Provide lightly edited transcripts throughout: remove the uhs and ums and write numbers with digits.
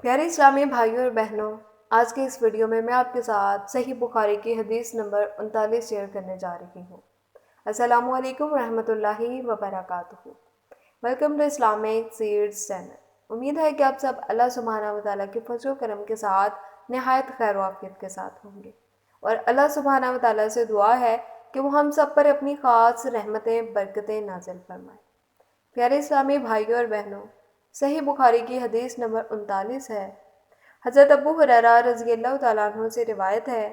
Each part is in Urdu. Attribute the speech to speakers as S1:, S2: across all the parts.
S1: پیارے اسلامی بھائیوں اور بہنوں، آج کے اس ویڈیو میں آپ کے ساتھ صحیح بخاری کی حدیث نمبر 39 شیئر کرنے جا رہی ہوں۔ السلام علیکم ورحمۃ اللہ وبرکاتہ۔ Welcome to Islamic seeds channel. امید ہے کہ آپ سب اللہ سبحانہ و تعالیٰ کے فضل و کرم کے ساتھ نہایت خیر و عافیت کے ساتھ ہوں گے، اور اللہ سبحانہ و تعالیٰ سے دعا ہے کہ وہ ہم سب پر اپنی خاص رحمتیں برکتیں نازل فرمائے۔ پیارے اسلامی بھائیوں اور بہنوں، صحیح بخاری کی حدیث نمبر 39 ہے۔ حضرت ابو ہریرہ رضی اللہ تعالیٰ عنہ سے روایت ہے،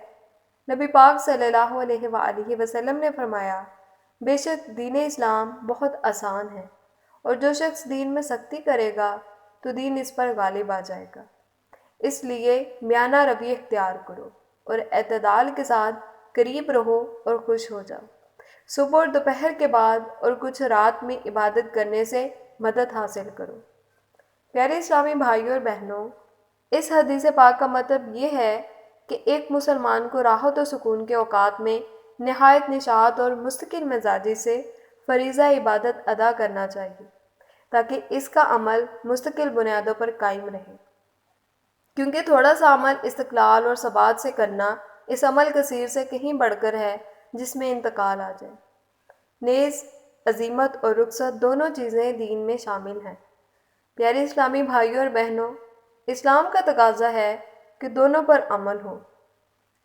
S1: نبی پاک صلی اللہ علیہ وآلہ وسلم نے فرمایا، بے شک دین اسلام بہت آسان ہے، اور جو شخص دین میں سختی کرے گا تو دین اس پر غالب آ جائے گا۔ اس لیے میانہ روی اختیار کرو اور اعتدال کے ساتھ قریب رہو اور خوش ہو جاؤ۔ صبح اور دوپہر کے بعد اور کچھ رات میں عبادت کرنے سے مدد حاصل کرو۔ پیارے اسلامی بھائیوں اور بہنوں، اس حدیث پاک کا مطلب یہ ہے کہ ایک مسلمان کو راحت و سکون کے اوقات میں نہایت نشاط اور مستقل مزاجی سے فریضہ عبادت ادا کرنا چاہیے، تاکہ اس کا عمل مستقل بنیادوں پر قائم رہے، کیونکہ تھوڑا سا عمل استقلال اور ثبات سے کرنا اس عمل کثیر سے کہیں بڑھ کر ہے جس میں انتقال آ جائے۔ نیز عزیمت اور رخصت دونوں چیزیں دین میں شامل ہیں۔ پیارے اسلامی بھائیوں اور بہنوں، اسلام کا تقاضا ہے کہ دونوں پر عمل ہو۔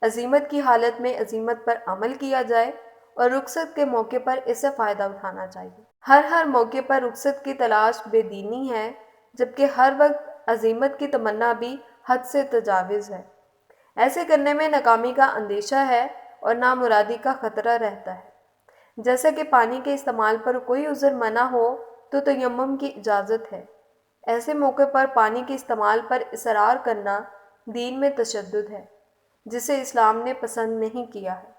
S1: عزیمت کی حالت میں عزیمت پر عمل کیا جائے اور رخصت کے موقع پر اس سے فائدہ اٹھانا چاہیے۔ ہر موقع پر رخصت کی تلاش بے دینی ہے، جبکہ ہر وقت عزیمت کی تمنا بھی حد سے تجاوز ہے۔ ایسے کرنے میں ناکامی کا اندیشہ ہے اور نامرادی کا خطرہ رہتا ہے۔ جیسا کہ پانی کے استعمال پر کوئی عذر منع ہو تو تیمم کی اجازت ہے، ایسے موقع پر پانی کے استعمال پر اصرار کرنا دین میں تشدد ہے، جسے اسلام نے پسند نہیں کیا ہے۔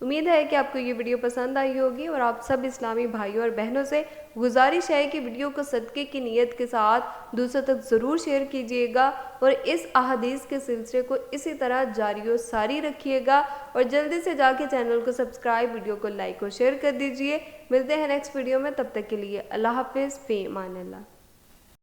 S1: امید ہے کہ آپ کو یہ ویڈیو پسند آئی ہوگی، اور آپ سب اسلامی بھائیوں اور بہنوں سے گزارش ہے کہ ویڈیو کو صدقے کی نیت کے ساتھ دوسروں تک ضرور شیئر کیجیے گا، اور اس احادیث کے سلسلے کو اسی طرح جاری و ساری رکھیے گا، اور جلدی سے جا کے چینل کو سبسکرائب، ویڈیو کو لائک اور شیئر کر دیجیے۔ ملتے ہیں نیکسٹ ویڈیو میں، تب تک کے لیے اللہ حافظ، فی امان اللہ۔